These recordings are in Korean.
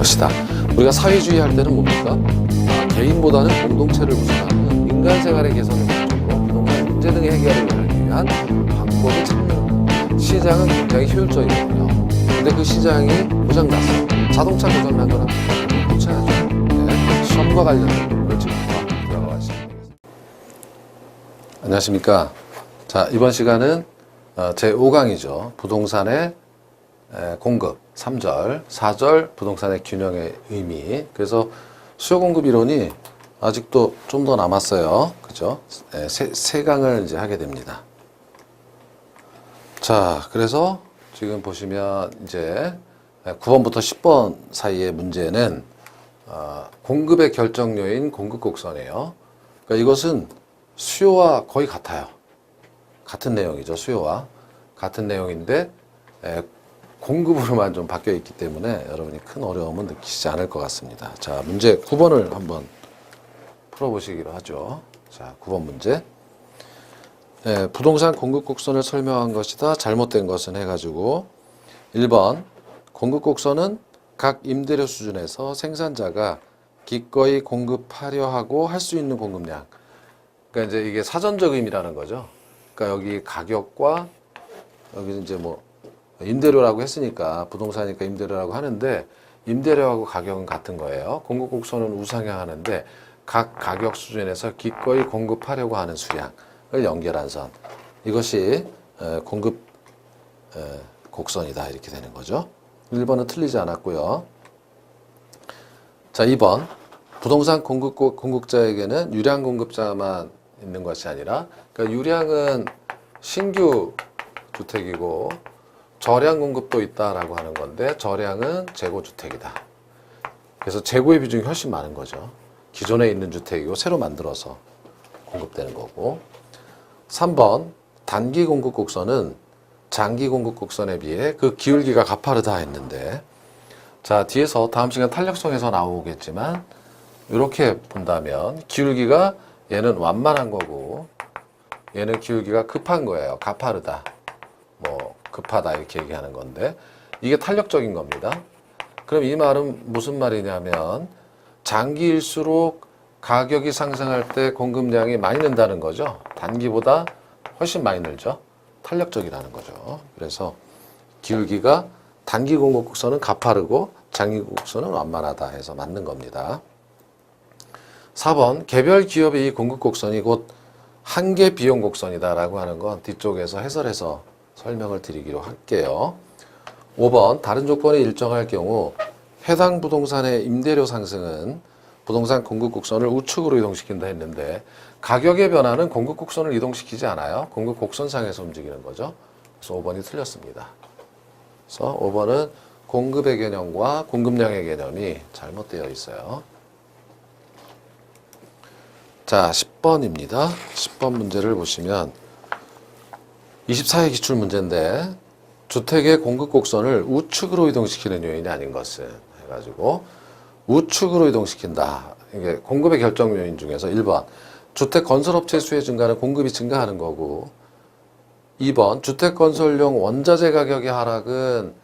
것이다. 우리가 사회주의 할 때는 뭡니까? 개인보다는 공동체를 우선하는 인간 생활의 개선을 목적으로 부동산 문제 등의 해결을 하기 위한 방법을 찾는 시장은 굉장히 효율적이거든요. 근데 그 시장이 고장났어. 자동차 고장난 거는 고쳐야죠. 네, 시험과 관련된 부분을 지금부터 들어가 시작하겠습니다. 안녕하십니까. 자, 이번 시간은 제5강이죠. 부동산의 공급, 3절, 4절 부동산의 균형의 의미. 그래서 수요 공급 이론이 아직도 좀 더 남았어요. 그죠? 세 강을 이제 하게 됩니다. 자, 그래서 지금 보시면 이제 9번부터 10번 사이의 문제는 공급의 결정 요인 공급 곡선이에요. 그러니까 이것은 수요와 거의 같아요. 같은 내용이죠. 수요와 같은 내용인데 공급으로만 좀 바뀌어 있기 때문에 여러분이 큰 어려움은 느끼시지 않을 것 같습니다. 자, 문제 9번을 한번 풀어보시기로 하죠. 자, 9번 문제. 부동산 공급 곡선을 설명한 것이다. 잘못된 것은 해가지고 1번 공급 곡선은 각 임대료 수준에서 생산자가 기꺼이 공급하려 하고 할 수 있는 공급량. 그러니까 이제 이게 사전적 의미라는 거죠. 그러니까 여기 가격과 여기 이제 뭐 임대료라고 했으니까 부동산이니까 임대료라고 하는데 임대료하고 가격은 같은 거예요. 공급 곡선은 우상향하는데 각 가격 수준에서 기꺼이 공급하려고 하는 수량을 연결한 선. 이것이 공급 곡선이다 이렇게 되는 거죠. 1번은 틀리지 않았고요. 자, 2번 부동산 공급자에게는 유량 공급자만 있는 것이 아니라 그러니까 유량은 신규 주택이고 저량 공급도 있다라고 하는 건데 저량은 재고 주택이다. 그래서 재고의 비중이 훨씬 많은 거죠. 기존에 있는 주택이고 새로 만들어서 공급되는 거고. 3번 단기 공급 곡선은 장기 공급 곡선에 비해 그 기울기가 가파르다 했는데 자, 뒤에서 다음 시간 탄력성에서 나오겠지만 이렇게 본다면 기울기가 얘는 완만한 거고 얘는 기울기가 급한 거예요. 가파르다. 뭐 급하다 이렇게 얘기하는 건데 이게 탄력적인 겁니다. 그럼 이 말은 무슨 말이냐면 장기일수록 가격이 상승할 때 공급량이 많이 는다는 거죠. 단기보다 훨씬 많이 늘죠. 탄력적이라는 거죠. 그래서 기울기가 단기 공급 곡선은 가파르고 장기 곡선은 완만하다 해서 맞는 겁니다. 4번 개별 기업의 이 공급 곡선이 곧 한계 비용 곡선이다라고 하는 건 뒤쪽에서 해설해서 설명을 드리기로 할게요. 5번 다른 조건이 일정할 경우 해당 부동산의 임대료 상승은 부동산 공급 곡선을 우측으로 이동시킨다 했는데 가격의 변화는 공급 곡선을 이동시키지 않아요. 공급 곡선상에서 움직이는 거죠. 그래서 5번이 틀렸습니다. 그래서 5번은 공급의 개념과 공급량의 개념이 잘못되어 있어요. 자, 10번입니다. 10번 문제를 보시면 24회 기출 문제인데 주택의 공급 곡선을 우측으로 이동시키는 요인이 아닌 것은 해가지고 우측으로 이동시킨다. 이게 공급의 결정 요인 중에서 1번 주택 건설업체 수의 증가는 공급이 증가하는 거고 2번 주택 건설용 원자재 가격의 하락은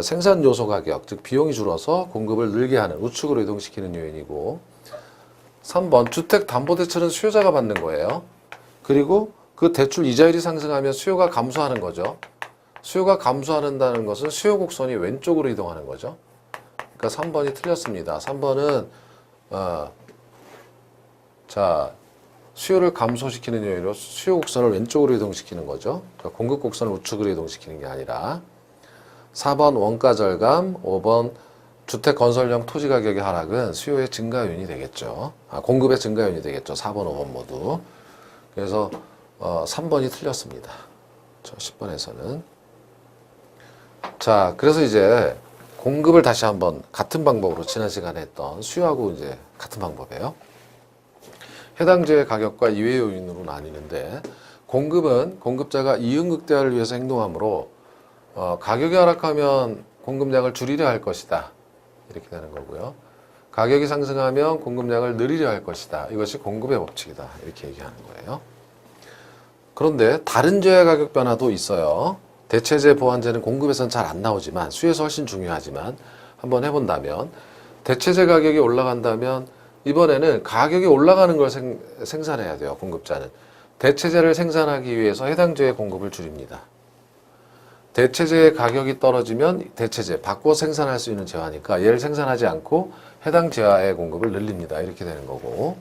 생산 요소 가격, 즉 비용이 줄어서 공급을 늘게 하는 우측으로 이동시키는 요인이고 3번 주택담보대출은 수요자가 받는 거예요. 그리고 그 대출 이자율이 상승하면 수요가 감소하는 거죠. 수요가 감소한다는 것은 수요 곡선이 왼쪽으로 이동하는 거죠. 그러니까 3번이 틀렸습니다. 3번은 자, 수요를 감소시키는 요인으로 수요 곡선을 왼쪽으로 이동시키는 거죠. 그러니까 공급 곡선을 우측으로 이동시키는 게 아니라 4번 원가 절감, 5번 주택 건설용 토지 가격의 하락은 수요의 증가 요인이 되겠죠. 공급의 증가 요인이 되겠죠. 4번, 5번 모두. 그래서 3번이 틀렸습니다. 10번에서는. 자, 그래서 이제 공급을 다시 한번 같은 방법으로 지난 시간에 했던 수요하고 이제 같은 방법이에요. 해당 지역의 가격과 이외 요인으로 나뉘는데 공급은 공급자가 이윤 극대화를 위해서 행동하므로 가격이 하락하면 공급량을 줄이려 할 것이다. 이렇게 되는 거고요. 가격이 상승하면 공급량을 늘리려 할 것이다. 이것이 공급의 법칙이다. 이렇게 얘기하는 거예요. 그런데 다른 재화 가격 변화도 있어요. 대체재, 보완재는 공급에서는 잘 안 나오지만 수요에서 훨씬 중요하지만 한번 해본다면 대체재 가격이 올라간다면 이번에는 가격이 올라가는 걸 생산해야 돼요. 공급자는. 대체재를 생산하기 위해서 해당 재의 공급을 줄입니다. 대체재의 가격이 떨어지면 대체재, 바꿔 생산할 수 있는 재화니까 얘를 생산하지 않고 해당 재화의 공급을 늘립니다. 이렇게 되는 거고.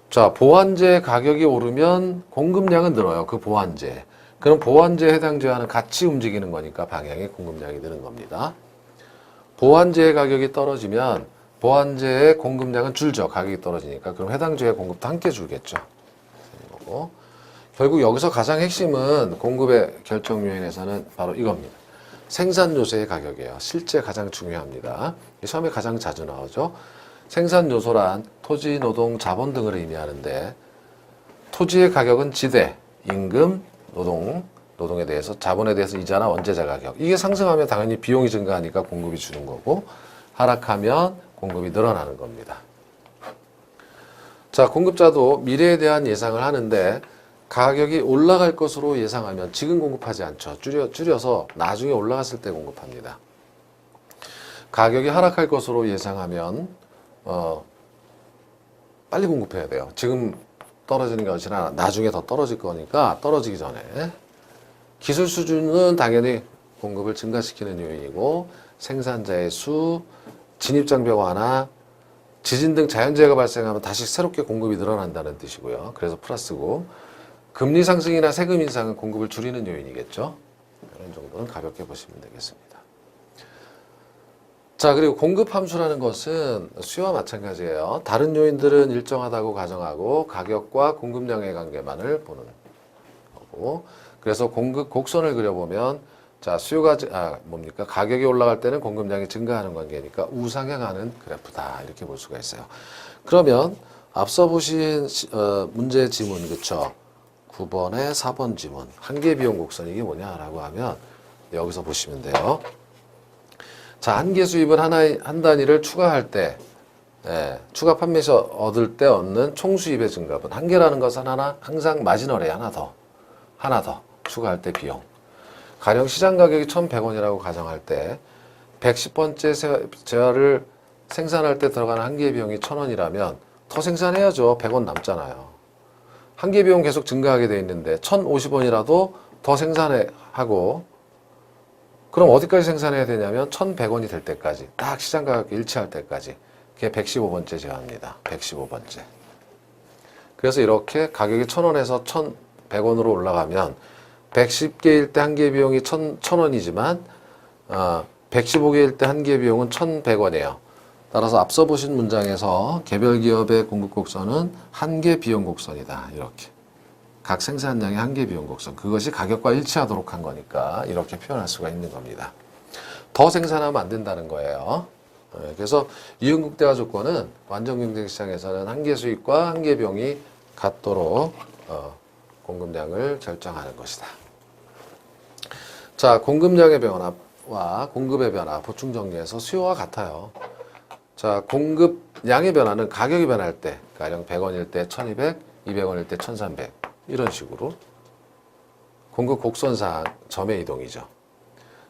자, 보완재 가격이 오르면 공급량은 늘어요. 그 보완재. 그럼 보완재에 해당 재화는 같이 움직이는 거니까 방향의 공급량이 느는 겁니다. 보완재의 가격이 떨어지면 보완재의 공급량은 줄죠. 가격이 떨어지니까. 그럼 해당 재의 공급도 함께 줄겠죠. 거고. 결국 여기서 가장 핵심은 공급의 결정 요인에서는 바로 이겁니다. 생산 요소의 가격이에요. 실제 가장 중요합니다. 시험에 가장 자주 나오죠. 생산 요소란 토지, 노동, 자본 등을 의미하는데 토지의 가격은 지대, 임금, 노동에 대해서, 자본에 대해서 이자나 원재재 가격. 이게 상승하면 당연히 비용이 증가하니까 공급이 주는 거고 하락하면 공급이 늘어나는 겁니다. 자, 공급자도 미래에 대한 예상을 하는데 가격이 올라갈 것으로 예상하면 지금 공급하지 않죠. 줄여서 나중에 올라갔을 때 공급합니다. 가격이 하락할 것으로 예상하면 빨리 공급해야 돼요. 지금 떨어지는 것이 아니라 나중에 더 떨어질 거니까 떨어지기 전에. 기술 수준은 당연히 공급을 증가시키는 요인이고 생산자의 수, 진입장벽 완화, 지진 등 자연재해가 발생하면 다시 새롭게 공급이 늘어난다는 뜻이고요. 그래서 플러스고 금리 상승이나 세금 인상은 공급을 줄이는 요인이겠죠. 이런 정도는 가볍게 보시면 되겠습니다. 자, 그리고 공급 함수라는 것은 수요와 마찬가지예요. 다른 요인들은 일정하다고 가정하고 가격과 공급량의 관계만을 보는 거고 그래서 공급 곡선을 그려보면 자, 수요가 뭡니까? 가격이 올라갈 때는 공급량이 증가하는 관계니까 우상향하는 그래프다. 이렇게 볼 수가 있어요. 그러면 앞서 보신 문제 지문 그쵸? 9번에 4번 지문 한계 비용 곡선 이게 뭐냐라고 하면 여기서 보시면 돼요. 자, 한계 수입은 한 단위를 추가할 때 추가 판매에서 얻을 때 얻는 총 수입의 증가분. 한계라는 것은 항상 마지널에 하나 더 추가할 때 비용. 가령 시장 가격이 1,100원이라고 가정할 때 110번째 재화를 생산할 때 들어가는 한계 비용이 1,000원이라면 더 생산해야죠. 100원 남잖아요. 한계 비용 계속 증가하게 돼 있는데 1,050원이라도 더 생산하고 그럼 어디까지 생산해야 되냐면 1,100원이 될 때까지 딱 시장 가격 일치할 때까지 그게 115번째 재화입니다. 115번째. 그래서 이렇게 가격이 1,000원에서 1,100원으로 올라가면 110개일 때 한계 비용이 1,000원이지만 115개일 때 한계 비용은 1,100원이에요. 따라서 앞서 보신 문장에서 개별 기업의 공급 곡선은 한계 비용 곡선이다. 이렇게. 각 생산량의 한계 비용 곡선. 그것이 가격과 일치하도록 한 거니까 이렇게 표현할 수가 있는 겁니다. 더 생산하면 안 된다는 거예요. 그래서 이윤국대화 조건은 완전 경쟁 시장에서는 한계 수익과 한계 비용이 같도록 공급량을 결정하는 것이다. 자, 공급량의 변화와 공급의 변화 보충 정리해서 수요와 같아요. 자, 공급량의 변화는 가격이 변할 때, 가령 100원일 때 1200, 200원일 때 1300 이런 식으로 공급 곡선상 점의 이동이죠.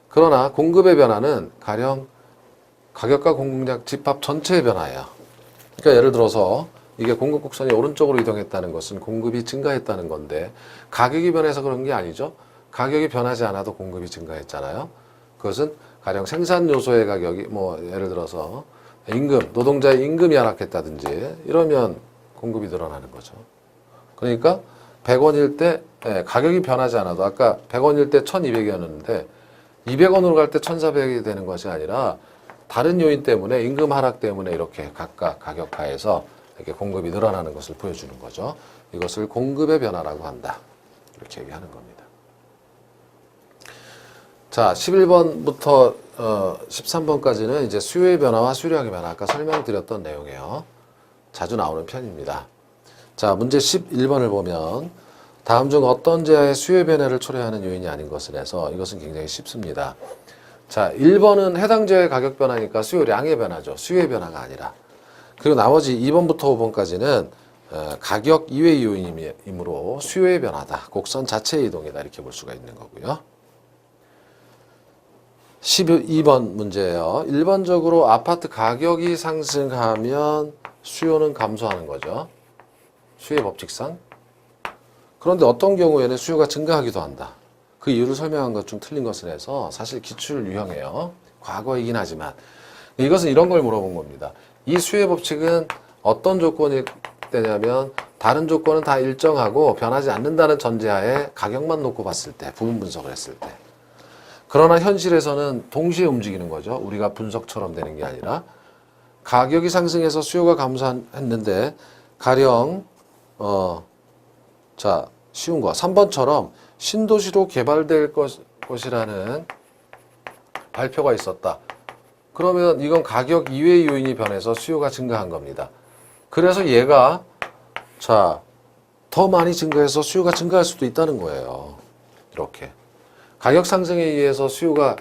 그러나 공급의 변화는 가령 가격과 공급량 집합 전체의 변화예요. 그러니까 예를 들어서 이게 공급 곡선이 오른쪽으로 이동했다는 것은 공급이 증가했다는 건데 가격이 변해서 그런 게 아니죠. 가격이 변하지 않아도 공급이 증가했잖아요. 그것은 가령 생산 요소의 가격이 예를 들어서 임금, 노동자의 임금이 하락했다든지 이러면 공급이 늘어나는 거죠. 그러니까 100원일 때 가격이 변하지 않아도 아까 100원일 때 1200이었는데 200원으로 갈 때 1400이 되는 것이 아니라 다른 요인 때문에 임금 하락 때문에 이렇게 각각 가격하에서 이렇게 공급이 늘어나는 것을 보여주는 거죠. 이것을 공급의 변화라고 한다. 이렇게 얘기하는 겁니다. 자, 11번부터 13번까지는 이제 수요의 변화와 수량의 변화, 아까 설명드렸던 내용이에요. 자주 나오는 편입니다. 자, 문제 11번을 보면 다음 중 어떤 재화의 수요의 변화를 초래하는 요인이 아닌 것을 해서 이것은 굉장히 쉽습니다. 자, 1번은 해당 재화의 가격 변화니까 수요량의 변화죠. 수요의 변화가 아니라. 그리고 나머지 2번부터 5번까지는 가격 이외의 요인이므로 수요의 변화다. 곡선 자체의 이동이다. 이렇게 볼 수가 있는 거고요. 12번 문제예요. 일반적으로 아파트 가격이 상승하면 수요는 감소하는 거죠. 수요의 법칙상. 그런데 어떤 경우에는 수요가 증가하기도 한다. 그 이유를 설명한 것 중 틀린 것을 해서 사실 기출 유형이에요. 과거이긴 하지만. 이것은 이런 걸 물어본 겁니다. 이 수요의 법칙은 어떤 조건이 되냐면 다른 조건은 다 일정하고 변하지 않는다는 전제하에 가격만 놓고 봤을 때, 부분 분석을 했을 때. 그러나 현실에서는 동시에 움직이는 거죠. 우리가 분석처럼 되는 게 아니라 가격이 상승해서 수요가 감소했는데 가령 자 쉬운 거 3번처럼 신도시로 개발될 것이라는 발표가 있었다. 그러면 이건 가격 이외의 요인이 변해서 수요가 증가한 겁니다. 그래서 얘가 더 많이 증가해서 수요가 증가할 수도 있다는 거예요. 이렇게. 가격 상승에 의해서 수요가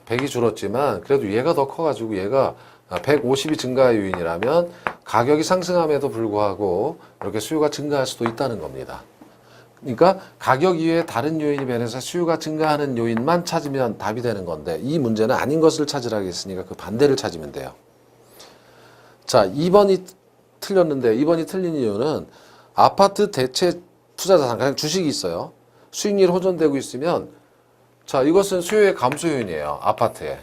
100이 줄었지만 그래도 얘가 더 커가지고 얘가 150이 증가의 요인이라면 가격이 상승함에도 불구하고 이렇게 수요가 증가할 수도 있다는 겁니다. 그러니까 가격 이외에 다른 요인이 변해서 수요가 증가하는 요인만 찾으면 답이 되는 건데 이 문제는 아닌 것을 찾으라고 했으니까 그 반대를 찾으면 돼요. 자, 2번이 틀렸는데 2번이 틀린 이유는 아파트 대체 투자자산, 그냥 주식이 있어요. 수익률이 호전되고 있으면 자, 이것은 수요의 감소 요인이에요. 아파트에.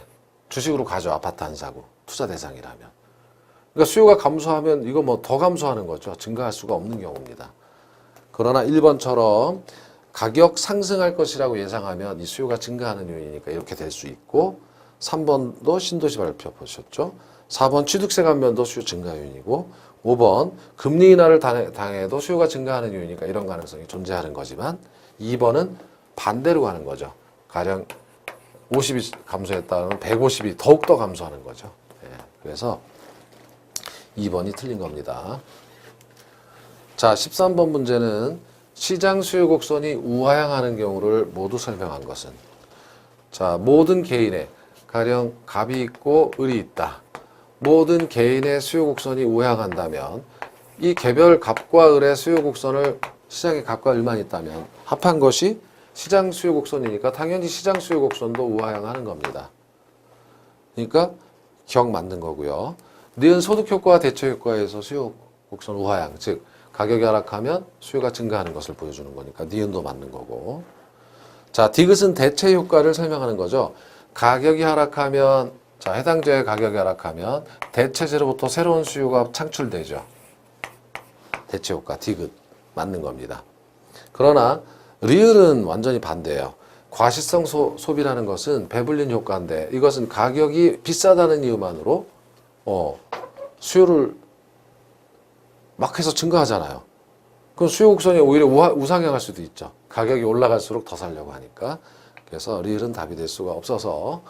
주식으로 가죠. 아파트 한 사고. 투자 대상이라면. 그러니까 수요가 감소하면 이거 뭐 더 감소하는 거죠. 증가할 수가 없는 경우입니다. 그러나 1번처럼 가격 상승할 것이라고 예상하면 이 수요가 증가하는 요인이니까 이렇게 될 수 있고 3번도 신도시 발표 보셨죠? 4번 취득세 감면도 수요 증가 요인이고 5번 금리 인하를 당해도 수요가 증가하는 요인이니까 이런 가능성이 존재하는 거지만 2번은 반대로 가는 거죠. 가령 50이 감소했다면 150이 더욱더 감소하는 거죠. 그래서 2번이 틀린 겁니다. 자, 13번 문제는 시장 수요 곡선이 우하향하는 경우를 모두 설명한 것은 자, 모든 개인의 가령 갑이 있고 을이 있다. 모든 개인의 수요 곡선이 우하향한다면 이 개별 갑과 을의 수요 곡선을 시장의 갑과 을만 있다면 합한 것이 시장 수요 곡선이니까 당연히 시장 수요 곡선도 우하향하는 겁니다. 그러니까 경 맞는 거고요. 니은 소득 효과와 대체 효과에서 수요 곡선 우하향, 즉 가격이 하락하면 수요가 증가하는 것을 보여주는 거니까 니은도 맞는 거고. 자, 디귿은 대체 효과를 설명하는 거죠. 가격이 하락하면 자, 해당 지역의 가격이 하락하면 대체재로부터 새로운 수요가 창출되죠. 대체 효과 디귿 맞는 겁니다. 그러나 리을은 완전히 반대예요. 과시성 소비라는 것은 배불린 효과인데 이것은 가격이 비싸다는 이유만으로 수요를 막 해서 증가하잖아요. 그럼 수요 곡선이 오히려 우상향할 수도 있죠. 가격이 올라갈수록 더 살려고 하니까. 그래서 리을은 답이 될 수가 없어서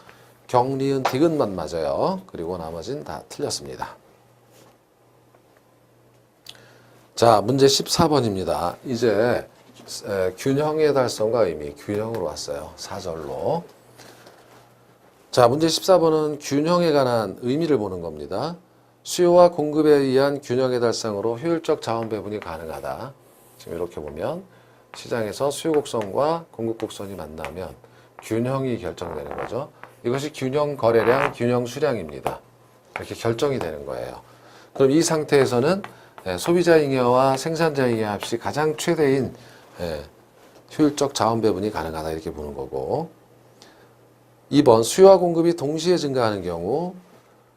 경리은 디귿만 맞아요. 그리고 나머지는 다 틀렸습니다. 자, 문제 14번입니다. 이제 균형의 달성과 의미, 균형으로 왔어요. 4절로. 자, 문제 14번은 균형에 관한 의미를 보는 겁니다. 수요와 공급에 의한 균형의 달성으로 효율적 자원 배분이 가능하다. 지금 이렇게 보면 시장에서 수요 곡선과 공급 곡선이 만나면 균형이 결정되는 거죠. 이것이 균형 거래량, 균형 수량입니다. 이렇게 결정이 되는 거예요. 그럼 이 상태에서는 소비자 잉여와 생산자 잉여 합이 가장 최대인 효율적 자원 배분이 가능하다 이렇게 보는 거고 2번 수요와 공급이 동시에 증가하는 경우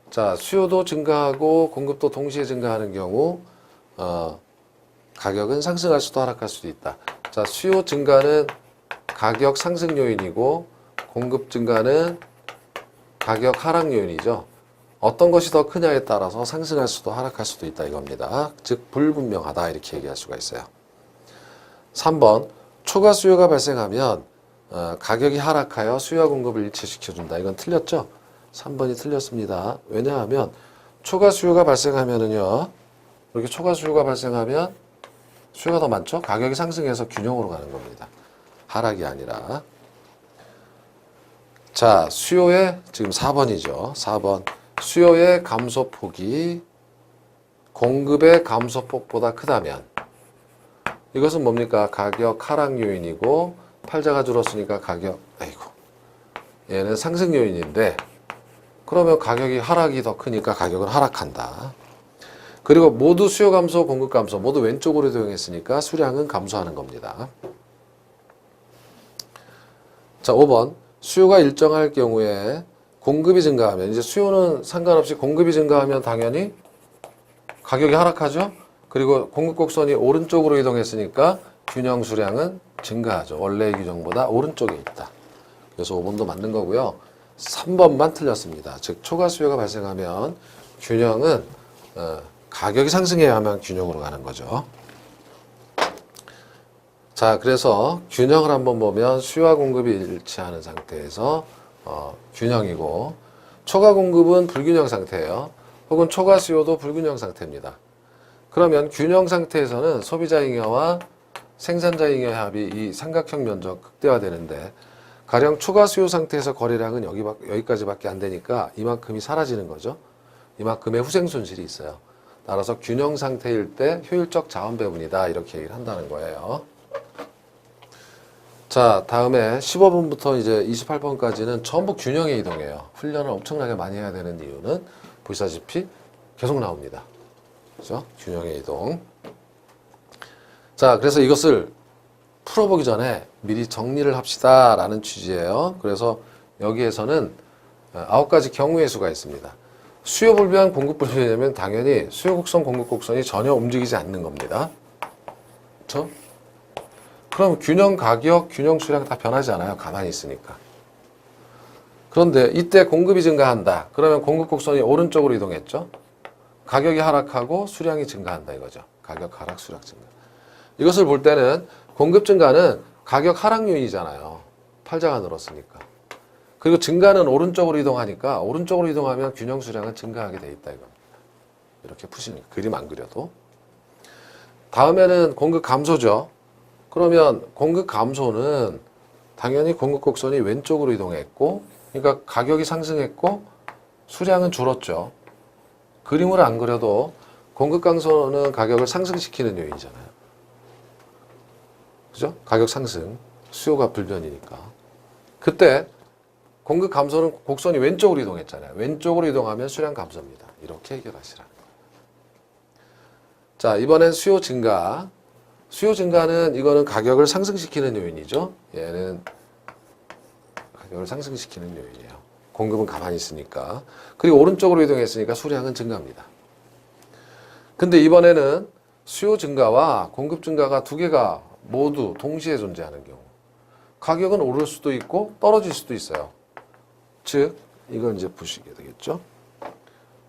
자, 수요도 증가하고 공급도 동시에 증가하는 경우 가격은 상승할 수도 하락할 수도 있다. 자, 수요 증가는 가격 상승 요인이고 공급 증가는 가격 하락 요인이죠. 어떤 것이 더 크냐에 따라서 상승할 수도 하락할 수도 있다 이겁니다. 즉 불분명하다 이렇게 얘기할 수가 있어요. 3번 초과 수요가 발생하면 가격이 하락하여 수요와 공급을 일치시켜준다. 이건 틀렸죠? 3번이 틀렸습니다. 왜냐하면 초과 수요가 발생하면은요. 이렇게 초과 수요가 발생하면 수요가 더 많죠? 가격이 상승해서 균형으로 가는 겁니다. 하락이 아니라. 자, 수요의 지금 4번이죠. 4번. 수요의 감소폭이 공급의 감소폭보다 크다면 이것은 뭡니까? 가격 하락 요인이고 팔자가 줄었으니까 가격 얘는 상승 요인인데 그러면 가격이 하락이 더 크니까 가격은 하락한다. 그리고 모두 수요 감소, 공급 감소 모두 왼쪽으로 이동했으니까 수량은 감소하는 겁니다. 자, 5번. 수요가 일정할 경우에 공급이 증가하면 이제 수요는 상관없이 공급이 증가하면 당연히 가격이 하락하죠. 그리고 공급 곡선이 오른쪽으로 이동했으니까 균형 수량은 증가하죠. 원래의 규정보다 오른쪽에 있다. 그래서 5번도 맞는 거고요. 3번만 틀렸습니다. 즉 초과 수요가 발생하면 균형은 가격이 상승해야만 균형으로 가는 거죠. 자, 그래서 균형을 한번 보면 수요와 공급이 일치하는 상태에서 균형이고 초과 공급은 불균형 상태예요. 혹은 초과 수요도 불균형 상태입니다. 그러면 균형 상태에서는 소비자 잉여와 생산자 잉여의 합이 이 삼각형 면적 극대화되는데 가령 초과 수요 상태에서 거래량은 여기까지밖에 안 되니까 이만큼이 사라지는 거죠. 이만큼의 후생 손실이 있어요. 따라서 균형 상태일 때 효율적 자원 배분이다 이렇게 얘기를 한다는 거예요. 자, 다음에 15번부터 이제 28번까지는 전부 균형의 이동이에요. 훈련을 엄청나게 많이 해야 되는 이유는 보시다시피 계속 나옵니다. 그죠? 균형의 이동. 자, 그래서 이것을 풀어보기 전에 미리 정리를 합시다 라는 취지예요. 그래서 여기에서는 9가지 경우의 수가 있습니다. 수요 불변, 공급 불변이면 당연히 수요 곡선, 공급 곡선이 전혀 움직이지 않는 겁니다. 그렇죠? 그럼 균형 가격, 균형 수량 다 변하지 않아요. 가만히 있으니까. 그런데 이때 공급이 증가한다. 그러면 공급 곡선이 오른쪽으로 이동했죠. 가격이 하락하고 수량이 증가한다 이거죠. 가격 하락, 수량 증가. 이것을 볼 때는 공급 증가는 가격 하락 요인이잖아요. 팔자가 늘었으니까. 그리고 증가는 오른쪽으로 이동하니까 오른쪽으로 이동하면 균형 수량은 증가하게 돼 있다 이겁니다. 이렇게 푸시는 거예요. 그림 안 그려도. 다음에는 공급 감소죠. 그러면 공급 감소는 당연히 공급 곡선이 왼쪽으로 이동했고 그러니까 가격이 상승했고 수량은 줄었죠. 그림을 안 그려도 공급 감소는 가격을 상승시키는 요인이잖아요. 그죠? 가격 상승, 수요가 불변이니까. 그때 공급 감소는 곡선이 왼쪽으로 이동했잖아요. 왼쪽으로 이동하면 수량 감소입니다. 이렇게 해결하시라는 거예요. 자, 이번엔 수요 증가. 수요 증가는 이거는 가격을 상승시키는 요인이죠. 얘는 가격을 상승시키는 요인이에요. 공급은 가만히 있으니까. 그리고 오른쪽으로 이동했으니까 수량은 증가합니다. 근데 이번에는 수요 증가와 공급 증가가 두 개가 모두 동시에 존재하는 경우. 가격은 오를 수도 있고 떨어질 수도 있어요. 즉, 이걸 이제 보시게 되겠죠.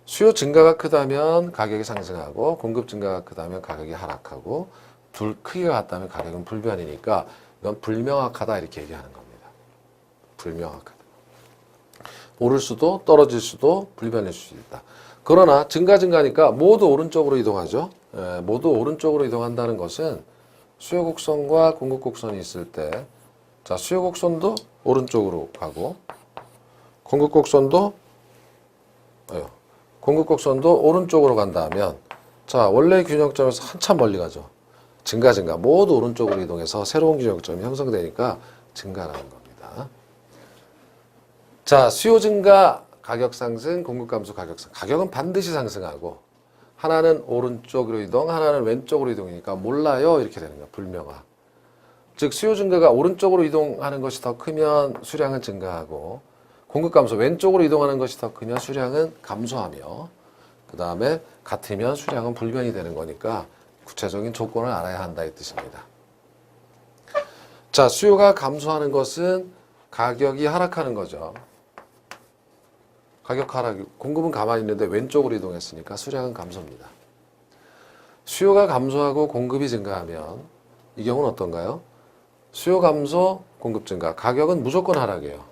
수요 증가가 크다면 가격이 상승하고 공급 증가가 크다면 가격이 하락하고 둘 크기가 같다면 가격은 불변이니까 이건 불명확하다 이렇게 얘기하는 겁니다. 불명확하다. 오를 수도 떨어질 수도 불변일 수도 있다. 그러나 증가니까 모두 오른쪽으로 이동하죠. 모두 오른쪽으로 이동한다는 것은 수요 곡선과 공급 곡선이 있을 때 자, 수요 곡선도 오른쪽으로 가고 공급 곡선도 오른쪽으로 간다면 자, 원래 균형점에서 한참 멀리 가죠. 증가 모두 오른쪽으로 이동해서 새로운 균형점이 형성되니까 증가라는 겁니다. 자, 수요 증가, 가격 상승, 공급 감소, 가격 상승. 가격은 반드시 상승하고 하나는 오른쪽으로 이동, 하나는 왼쪽으로 이동이니까 몰라요. 이렇게 되는 거야. 불명확. 즉 수요 증가가 오른쪽으로 이동하는 것이 더 크면 수량은 증가하고 공급 감소 왼쪽으로 이동하는 것이 더 크면 수량은 감소하며 그 다음에 같으면 수량은 불변이 되는 거니까 구체적인 조건을 알아야 한다 이 뜻입니다. 자, 수요가 감소하는 것은 가격이 하락하는 거죠. 가격 하락, 공급은 가만히 있는데 왼쪽으로 이동했으니까 수량은 감소입니다. 수요가 감소하고 공급이 증가하면 이 경우는 어떤가요? 수요 감소, 공급 증가, 가격은 무조건 하락이에요.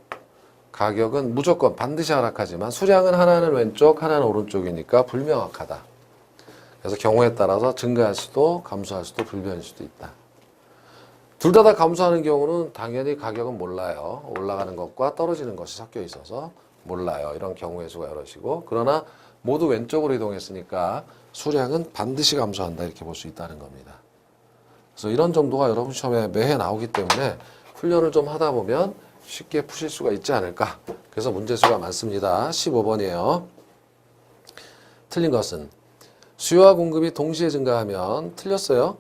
가격은 무조건 반드시 하락하지만 수량은 하나는 왼쪽, 하나는 오른쪽이니까 불명확하다. 그래서 경우에 따라서 증가할 수도 감소할 수도 불변일 수도 있다. 둘 다 감소하는 경우는 당연히 가격은 몰라요. 올라가는 것과 떨어지는 것이 섞여 있어서 몰라요. 이런 경우의 수가 여럿이고 그러나 모두 왼쪽으로 이동했으니까 수량은 반드시 감소한다 이렇게 볼 수 있다는 겁니다. 그래서 이런 정도가 여러분 시험에 매해 나오기 때문에 훈련을 좀 하다 보면 쉽게 푸실 수가 있지 않을까. 그래서 문제수가 많습니다. 15번이에요. 틀린 것은 수요와 공급이 동시에 증가하면 틀렸어요.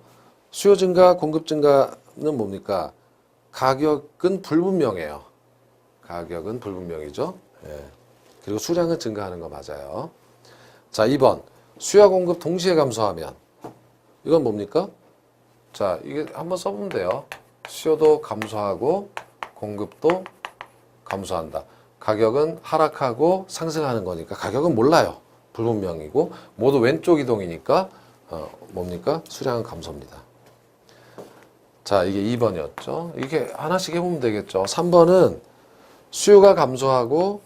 수요 증가, 공급 증가는 뭡니까? 가격은 불분명해요. 가격은 불분명이죠. 예. 그리고 수량은 증가하는 거 맞아요. 자, 2번. 수요와 공급 동시에 감소하면 이건 뭡니까? 자, 이게 한번 써보면 돼요. 수요도 감소하고 공급도 감소한다. 가격은 하락하고 상승하는 거니까 가격은 몰라요. 불분명이고 모두 왼쪽 이동이니까 뭡니까? 수량은 감소입니다. 자, 이게 2번이었죠. 이렇게 하나씩 해보면 되겠죠. 3번은 수요가 감소하고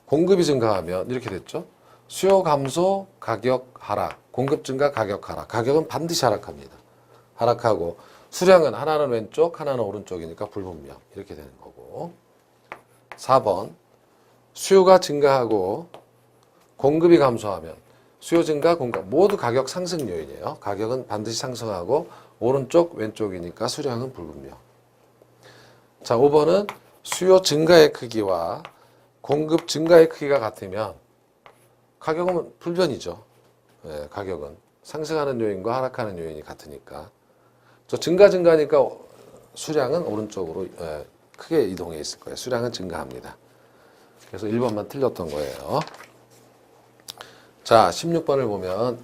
공급이 증가하면 이렇게 됐죠. 수요 감소, 가격 하락, 공급 증가, 가격 하락. 가격은 반드시 하락합니다. 하락하고 수량은 하나는 왼쪽, 하나는 오른쪽이니까 불분명. 이렇게 되는 거고. 4번 수요가 증가하고 공급이 감소하면 수요 증가, 공급 모두 가격 상승 요인이에요. 가격은 반드시 상승하고 오른쪽, 왼쪽이니까 수량은 불분명. 자, 5번은 수요 증가의 크기와 공급 증가의 크기가 같으면 가격은 불변이죠. 예, 가격은 상승하는 요인과 하락하는 요인이 같으니까. 저 증가니까 수량은 오른쪽으로 크게 이동해 있을 거예요. 수량은 증가합니다. 그래서 1번만 틀렸던 거예요. 자, 16번을 보면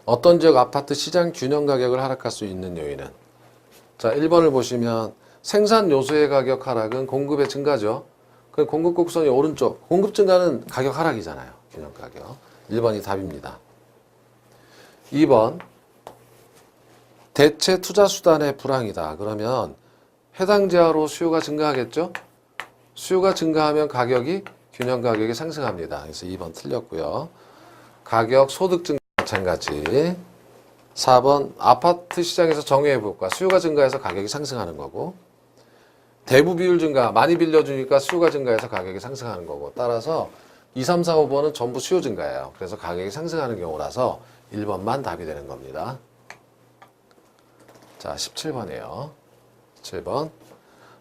어떤 지역 아파트 시장 균형 가격을 하락할 수 있는 요인은? 자, 1번을 보시면 생산 요소의 가격 하락은 공급의 증가죠. 그 공급 곡선이 오른쪽. 공급 증가는 가격 하락이잖아요. 균형 가격. 1번이 답입니다. 2번 대체 투자 수단의 불황이다. 그러면 해당 지하로 수요가 증가하겠죠? 수요가 증가하면 가격이 균형 가격이 상승합니다. 그래서 2번 틀렸고요. 가격 소득 증가 마찬가지. 4번 아파트 시장에서 정외의 부가 수요가 증가해서 가격이 상승하는 거고 대부 비율 증가 많이 빌려주니까 수요가 증가해서 가격이 상승하는 거고 따라서 2, 3, 4, 5번은 전부 수요 증가예요. 그래서 가격이 상승하는 경우라서 1번만 답이 되는 겁니다. 자, 17번이에요. 17번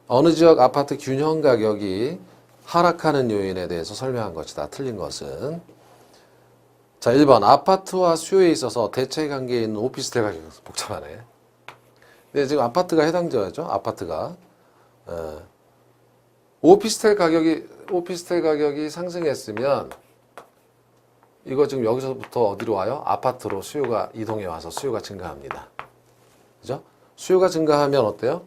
어느 지역 아파트 균형 가격이 하락하는 요인에 대해서 설명한 것이다. 틀린 것은 자, 1번 아파트와 수요에 있어서 대체 관계에 있는 오피스텔 가격 복잡하네. 근데 지금 아파트가 해당되죠. 아파트가 오피스텔 가격이 상승했으면 이거 지금 여기서부터 어디로 와요? 아파트로 수요가 이동해 와서 수요가 증가합니다. 그죠? 수요가 증가하면 어때요?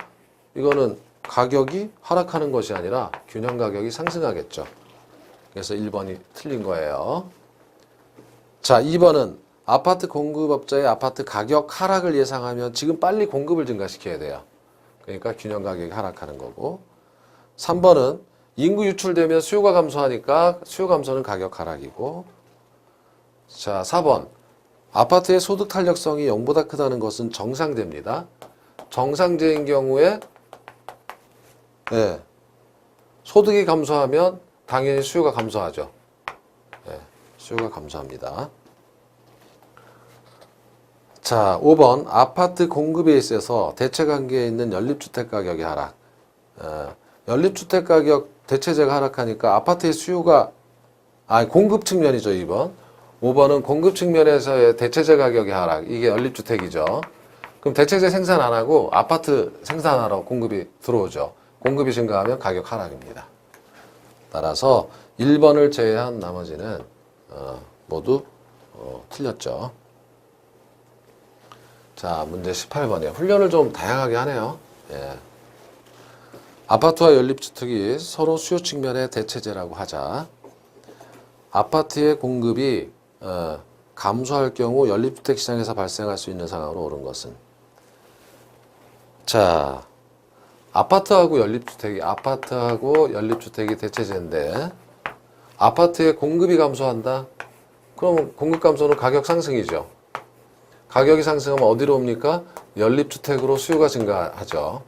이거는 가격이 하락하는 것이 아니라 균형 가격이 상승하겠죠. 그래서 1번이 틀린 거예요. 자, 2번은 아파트 공급업자의 아파트 가격 하락을 예상하면 지금 빨리 공급을 증가시켜야 돼요. 그러니까 균형 가격이 하락하는 거고 3번은 인구 유출되면 수요가 감소하니까 수요 감소는 가격 하락이고 자, 4번 아파트의 소득 탄력성이 0보다 크다는 것은 정상제입니다. 정상제인 경우에 소득이 감소하면 당연히 수요가 감소하죠. 수요가 감소합니다. 자, 5번 아파트 공급에 있어서 대체 관계에 있는 연립주택 가격이 하락. 연립주택 가격 대체재가 하락하니까 아파트의 수요가 공급 측면이죠. 2번. 5번은 공급 측면에서의 대체재 가격이 하락. 이게 연립주택이죠. 그럼 대체재 생산 안 하고 아파트 생산하러 공급이 들어오죠. 공급이 증가하면 가격 하락입니다. 따라서 1번을 제외한 나머지는 모두 틀렸죠. 자, 문제 18번이에요. 훈련을 좀 다양하게 하네요. 아파트와 연립주택이 서로 수요 측면의 대체재라고 하자. 아파트의 공급이 감소할 경우 연립주택 시장에서 발생할 수 있는 상황으로 오른 것은 자, 아파트하고 연립주택이 대체재인데 아파트의 공급이 감소한다? 그럼 공급 감소는 가격 상승이죠. 가격이 상승하면 어디로 옵니까? 연립주택으로 수요가 증가하죠.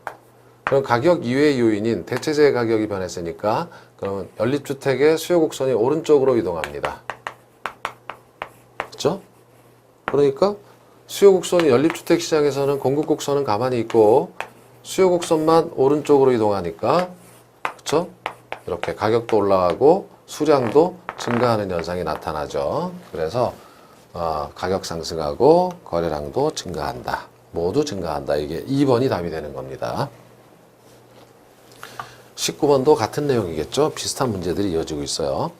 그럼 가격 이외의 요인인 대체재 가격이 변했으니까 그러면 연립주택의 수요 곡선이 오른쪽으로 이동합니다. 그렇죠? 그러니까 수요 곡선이 연립주택 시장에서는 공급 곡선은 가만히 있고 수요 곡선만 오른쪽으로 이동하니까 그쵸? 이렇게 가격도 올라가고 수량도 증가하는 현상이 나타나죠. 그래서 가격 상승하고 거래량도 증가한다. 모두 증가한다. 이게 2번이 답이 되는 겁니다. 19번도 같은 내용이겠죠. 비슷한 문제들이 이어지고 있어요.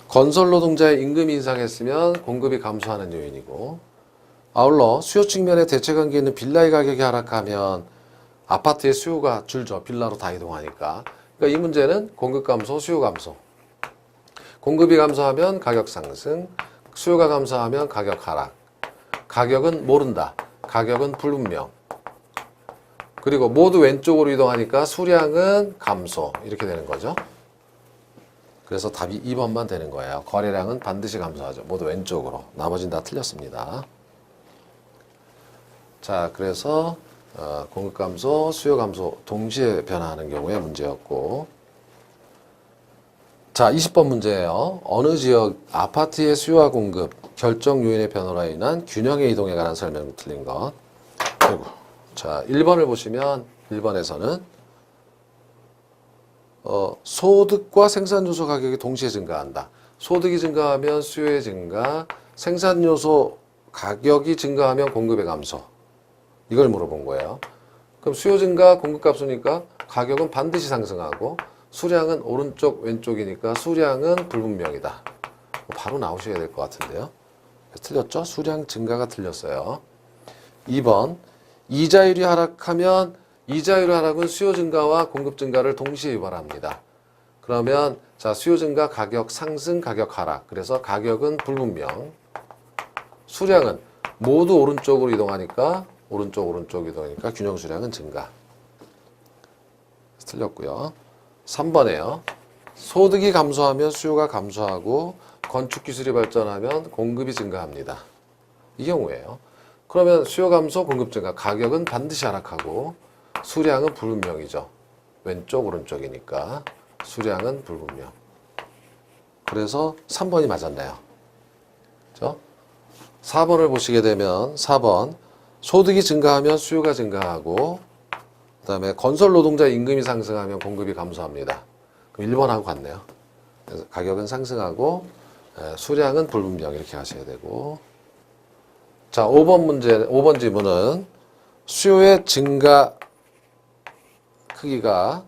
건설 노동자의 임금이 인상했으면 공급이 감소하는 요인이고, 아울러 수요 측면에 대체관계 있는 빌라의 가격이 하락하면 아파트의 수요가 줄죠. 빌라로 다 이동하니까. 그러니까 이 문제는 공급 감소, 수요 감소. 공급이 감소하면 가격 상승, 수요가 감소하면 가격 하락. 가격은 모른다. 가격은 불분명. 그리고 모두 왼쪽으로 이동하니까 수량은 감소. 이렇게 되는 거죠. 그래서 답이 2번만 되는 거예요. 거래량은 반드시 감소하죠. 모두 왼쪽으로. 나머지는 다 틀렸습니다. 자, 그래서 공급 감소, 수요 감소 동시에 변화하는 경우의 문제였고, 자, 20번 문제예요. 어느 지역 아파트의 수요와 공급 결정 요인의 변화로 인한 균형의 이동에 관한 설명이 틀린 것. 그리고 자, 1번을 보시면 1번에서는 소득과 생산 요소 가격이 동시에 증가한다. 소득이 증가하면 수요의 증가, 생산 요소 가격이 증가하면 공급의 감소. 이걸 물어본 거예요. 그럼 수요 증가, 공급 감소니까 가격은 반드시 상승하고 수량은 오른쪽, 왼쪽이니까 수량은 불분명이다. 바로 나오셔야 될 것 같은데요. 틀렸죠? 수량 증가가 틀렸어요. 2번, 이자율이 하락하면 이자율 하락은 수요 증가와 공급 증가를 동시에 유발합니다. 그러면 자, 수요 증가, 가격 상승, 가격 하락. 그래서 가격은 불분명. 수량은 모두 오른쪽으로 이동하니까 오른쪽 이동하니까 균형 수량은 증가. 틀렸고요. 3번에요. 소득이 감소하면 수요가 감소하고 건축 기술이 발전하면 공급이 증가합니다. 이 경우에요. 그러면 수요 감소, 공급 증가, 가격은 반드시 하락하고 수량은 불분명이죠. 왼쪽, 오른쪽이니까 수량은 불분명. 그래서 3번이 맞았네요. 그렇죠? 4번을 보시게 되면 4번 소득이 증가하면 수요가 증가하고 그 다음에 건설 노동자 임금이 상승하면 공급이 감소합니다. 그럼 1번하고 같네요. 그래서 가격은 상승하고 수량은 불분명 이렇게 하셔야 되고, 자, 5번 질문은 수요의 증가 크기가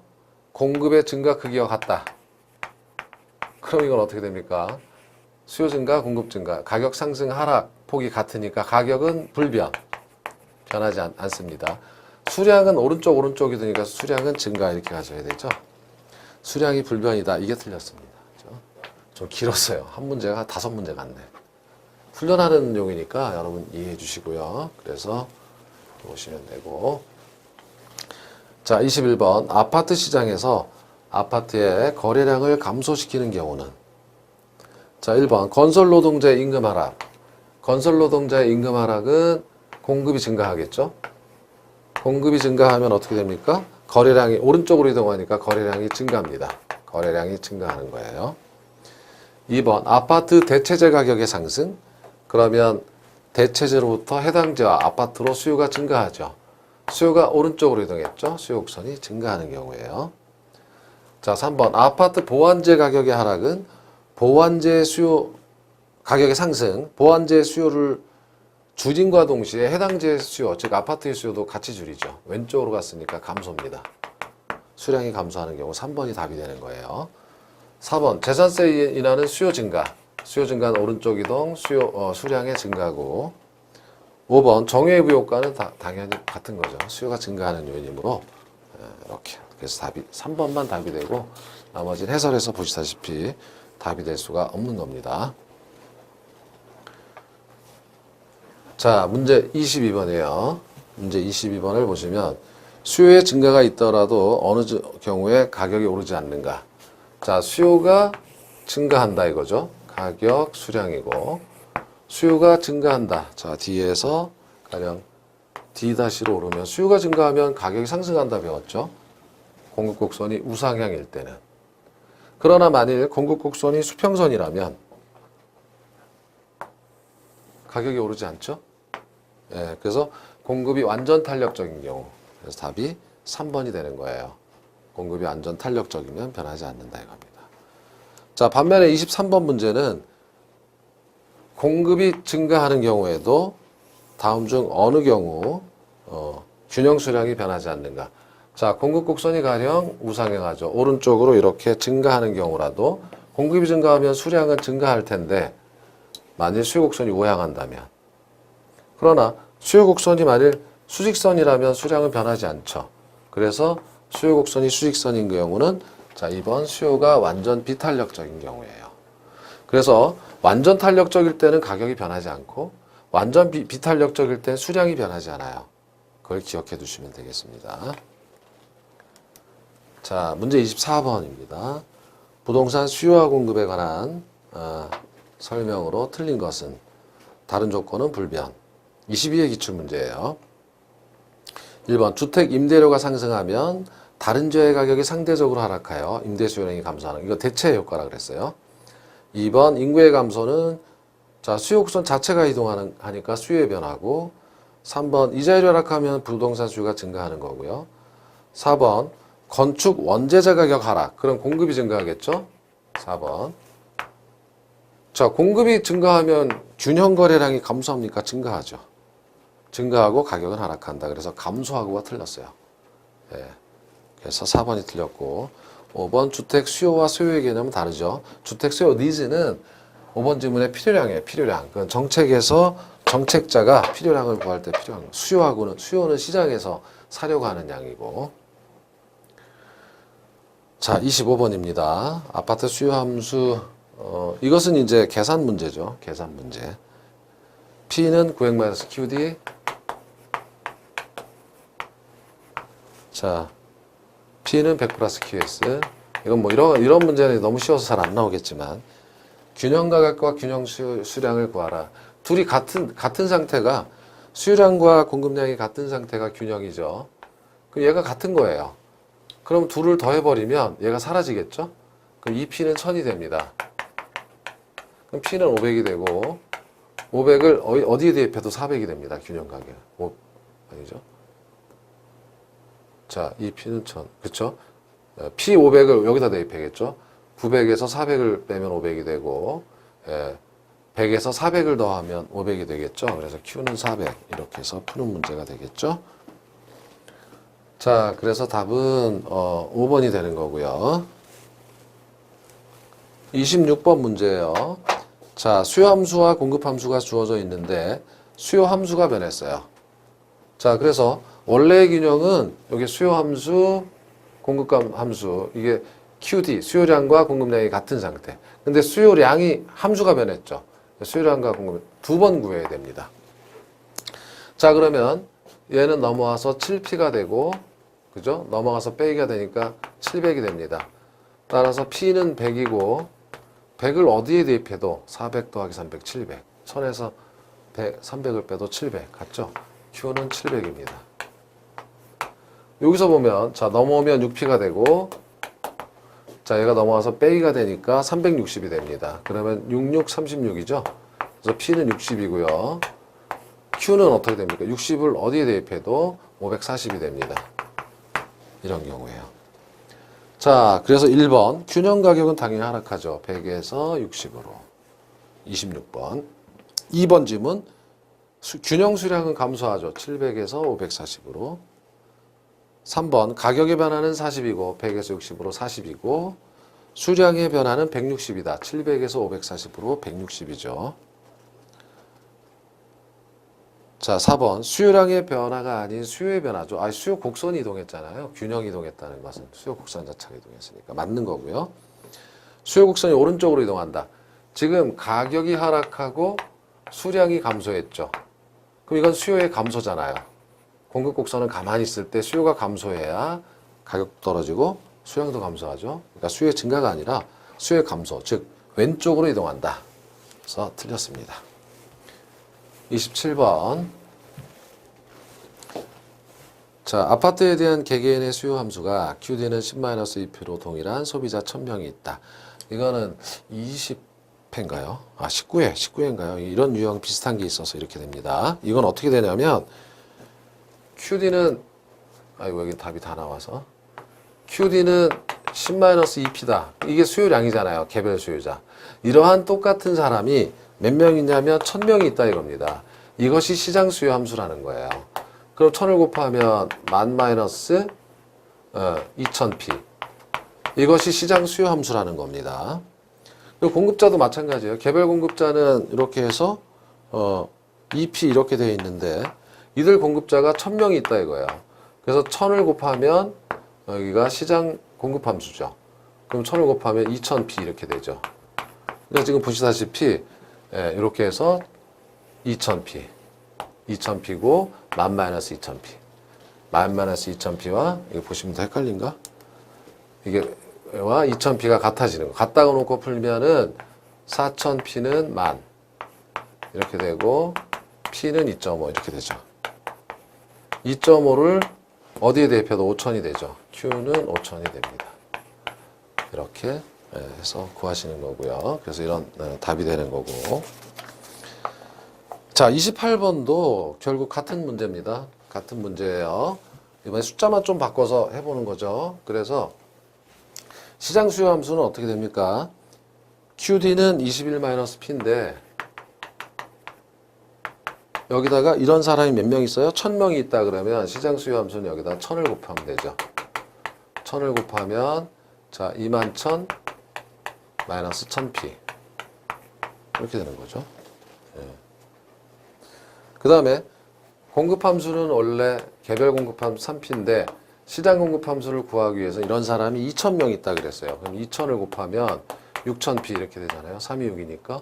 공급의 증가 크기와 같다. 그럼 이건 어떻게 됩니까? 수요 증가, 공급 증가, 가격 상승, 하락 폭이 같으니까 가격은 불변. 변하지 않습니다. 수량은 오른쪽이 되니까 수량은 증가 이렇게 가셔야 되죠. 수량이 불변이다. 이게 틀렸습니다. 그렇죠? 좀 길었어요. 한 문제가 5문제 같네. 훈련하는 내용이니까 여러분 이해해 주시고요. 그래서 보시면 되고. 자, 21번. 아파트 시장에서 아파트의 거래량을 감소시키는 경우는? 자, 1번. 건설 노동자의 임금 하락. 건설 노동자의 임금 하락은 공급이 증가하겠죠? 공급이 증가하면 어떻게 됩니까? 거래량이 오른쪽으로 이동하니까 거래량이 증가합니다. 거래량이 증가하는 거예요. 2번. 아파트 대체재 가격의 상승. 그러면 대체재로부터 해당 지역 아파트로 수요가 증가하죠. 수요가 오른쪽으로 이동했죠. 수요 곡선이 증가하는 경우에요. 자, 3번. 아파트 보완재 가격의 하락은 보완재 수요 가격의 상승, 보완재 수요를 줄임과 동시에 해당 지의 수요, 즉 아파트의 수요도 같이 줄이죠. 왼쪽으로 갔으니까 감소입니다. 수량이 감소하는 경우 3번이 답이 되는 거예요. 4번. 재산세에 인하는 수요 증가. 수요 증가는 오른쪽 이동, 수량의 증가고. 5번. 정외부 효과는 당연히 같은 거죠. 수요가 증가하는 요인이므로 이렇게. 그래서 답이 3번만 답이 되고 나머지는 해설에서 보시다시피 답이 될 수가 없는 겁니다. 자, 문제 22번이에요. 문제 22번을 보시면 수요의 증가가 있더라도 어느 경우에 가격이 오르지 않는가. 자, 수요가 증가한다 이거죠. 가격, 수량이고 수요가 증가한다. 자, 뒤에서 가령 D-로 오르면 수요가 증가하면 가격이 상승한다 배웠죠. 공급 곡선이 우상향일 때는. 그러나 만일 공급 곡선이 수평선이라면 가격이 오르지 않죠? 예, 그래서 공급이 완전 탄력적인 경우. 그래서 답이 3번이 되는 거예요. 공급이 완전 탄력적이면 변하지 않는다 이겁니다. 자, 반면에 23번 문제는 공급이 증가하는 경우에도 다음 중 어느 경우 균형 수량이 변하지 않는가. 자, 공급 곡선이 가령 우상향하죠. 오른쪽으로 이렇게 증가하는 경우라도 공급이 증가하면 수량은 증가할 텐데 만일 수요 곡선이 우향한다면, 그러나 수요 곡선이 만일 수직선이라면 수량은 변하지 않죠. 그래서 수요 곡선이 수직선인 경우는 자, 2번 수요가 완전 비탄력적인 경우예요. 그래서 완전 탄력적일 때는 가격이 변하지 않고 완전 비탄력적일 때는 수량이 변하지 않아요. 그걸 기억해 두시면 되겠습니다. 자, 문제 24번입니다. 부동산 수요와 공급에 관한 설명으로 틀린 것은 다른 조건은 불변. 22의 기출문제예요. 1번 주택 임대료가 상승하면 다른 지역의 가격이 상대적으로 하락하여 임대 수요량이 감소하는, 이거 대체 효과라 그랬어요. 2번 인구의 감소는 자, 수요 곡선 자체가 이동하니까 수요의 변화고, 3번 이자율이 하락하면 부동산 수요가 증가하는 거고요. 4번 건축 원재재 가격 하락, 그럼 공급이 증가하겠죠? 4번. 자, 공급이 증가하면 균형 거래량이 감소합니까? 증가하죠. 증가하고 가격은 하락한다. 그래서 감소하고가 틀렸어요. 예. 그래서 4번이 틀렸고, 5번 주택 수요와 소요의 개념은 다르죠. 주택 수요 니즈는 5번 질문의 필요량이에요. 필요량. 그건 정책에서 정책자가 필요량을 구할 때 필요한 거. 수요는 시장에서 사려고 하는 양이고. 자, 25번입니다. 아파트 수요 함수, 이것은 이제 계산 문제죠. 계산 문제. P는 900-QD. 자, P는 100+QS. 이건 뭐 이런 문제는 너무 쉬워서 잘 안 나오겠지만, 균형 가격과 균형 수량을 구하라. 둘이 같은 상태가, 수요량과 공급량이 같은 상태가 균형이죠. 그럼 얘가 같은 거예요. 그럼 둘을 더해버리면 얘가 사라지겠죠? 그럼 이 P는 1000이 됩니다. 그럼 P는 500이 되고, 500을 어디에 대입해도 400이 됩니다. 균형 가격. 아니죠? 자, 이 P는 1000. 그쵸? P 500을 여기다 대입하겠죠? 900에서 400을 빼면 500이 되고, 100에서 400을 더하면 500이 되겠죠? 그래서 Q는 400. 이렇게 해서 푸는 문제가 되겠죠? 자, 그래서 답은 5번이 되는 거고요. 26번 문제예요. 자, 수요 함수와 공급 함수가 주어져 있는데 수요 함수가 변했어요. 자, 그래서 원래의 균형은 여기 수요 함수, 공급감 함수, 이게 QD, 수요량과 공급량이 같은 상태. 근데 수요량이 함수가 변했죠. 수요량과 공급 두 번 구해야 됩니다. 자, 그러면 얘는 넘어와서 7P가 되고, 그죠? 넘어가서 빼기가 되니까 700이 됩니다. 따라서 P는 100이고, 100을 어디에 대입해도 400 더하기 300, 700. 1000에서 300을 빼도 700. 같죠? Q는 700입니다. 여기서 보면, 자, 넘어오면 6P가 되고, 자, 얘가 넘어와서 빼기가 되니까 360이 됩니다. 그러면 66, 36이죠? 그래서 P는 60이고요. Q는 어떻게 됩니까? 60을 어디에 대입해도 540이 됩니다. 이런 경우에요. 자, 그래서 1번 균형 가격은 당연히 하락하죠. 100에서 60으로. 26번. 2번 질문 균형 수량은 감소하죠. 700에서 540으로. 3번 가격의 변화는 40이고 100에서 60으로 40이고 수량의 변화는 160이다. 700에서 540으로 160이죠. 자, 4번 수요량의 변화가 아닌 수요의 변화죠. 수요 곡선이 이동했잖아요. 균형 이동했다는 것은 수요 곡선 자체가 이동했으니까 맞는 거고요. 수요 곡선이 오른쪽으로 이동한다. 지금 가격이 하락하고 수량이 감소했죠. 그럼 이건 수요의 감소잖아요. 공급 곡선은 가만히 있을 때 수요가 감소해야 가격도 떨어지고 수량도 감소하죠. 그러니까 수요의 증가가 아니라 수요의 감소, 즉 왼쪽으로 이동한다. 그래서 틀렸습니다. 27번. 자, 아파트에 대한 개개인의 수요 함수가 QD는 10-2표로 동일한 소비자 1000명이 있다. 이거는 20회인가요? 19회인가요? 이런 유형 비슷한 게 있어서 이렇게 됩니다. 이건 어떻게 되냐면 QD는 아이고 여기 답이 다 나와서 QD는 10-2P다. 이게 수요량이잖아요. 개별 수요자. 이러한 똑같은 사람이 몇 명 있냐면 1000명이 있다 이겁니다. 이것이 시장 수요 함수라는 거예요. 그럼 1000을 곱하면 10,000 2000P. 이것이 시장 수요 함수라는 겁니다. 그리고 공급자도 마찬가지예요. 개별 공급자는 이렇게 해서 2P 이렇게 되어 있는데 이들 공급자가 1000명이 있다 이거예요. 그래서 1000을 곱하면 여기가 시장 공급 함수죠. 그럼 1000을 곱하면 2000P 이렇게 되죠. 그러니까 지금 보시다시피 이렇게 해서 2000P 2000P고 10,000-2000P 10,000-2000P와 이거 보시면 더 헷갈린가? 이게 와 2000P가 같아지는 거. 같다고 놓고 풀면은 4000P는 10,000 이렇게 되고 P는 2.5 이렇게 되죠. 2.5를 어디에 대입해도 5000이 되죠. Q는 5000이 됩니다. 이렇게 해서 구하시는 거고요. 그래서 이런 답이 되는 거고. 자, 28번도 결국 같은 문제입니다. 같은 문제예요. 이번에 숫자만 좀 바꿔서 해보는 거죠. 그래서 시장 수요 함수는 어떻게 됩니까? QD는 21-P인데 여기다가 이런 사람이 몇 명 있어요? 1000명이 있다 그러면 시장 수요 함수는 여기다 1000을 곱하면 되죠. 1000을 곱하면 자 21,000 -1000P 이렇게 되는 거죠. 그 다음에 공급 함수는 원래 개별 공급 함수 3P인데 시장 공급 함수를 구하기 위해서 이런 사람이 2000명 있다 그랬어요. 그럼 2000을 곱하면 6000P 이렇게 되잖아요. 3이 6이니까.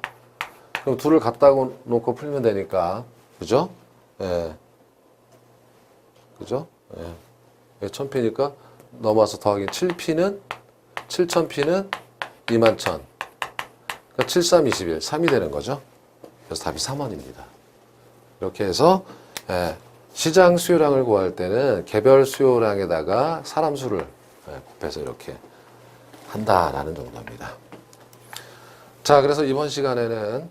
그럼 둘을 갖다 놓고 풀면 되니까. 그죠? 예. 그죠? 예. 1000P니까 넘어와서 더하기 7P는 7000P는 21,000. 그러니까 7, 3, 21. 3이 되는 거죠. 그래서 답이 3번입니다. 이렇게 해서 시장 수요량을 구할 때는 개별 수요량에다가 사람 수를 곱해서 이렇게 한다라는 정도입니다. 자, 그래서 이번 시간에는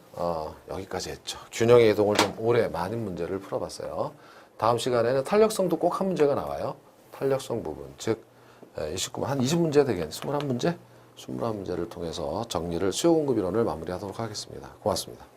여기까지 했죠. 균형의 이동을 좀 오래 많은 문제를 풀어봤어요. 다음 시간에는 탄력성도 꼭 한 문제가 나와요. 탄력성 부분, 즉 29번 한 20문제 되겠네. 21문제? 21문제를 통해서 정리를 수요 공급 이론을 마무리하도록 하겠습니다. 고맙습니다.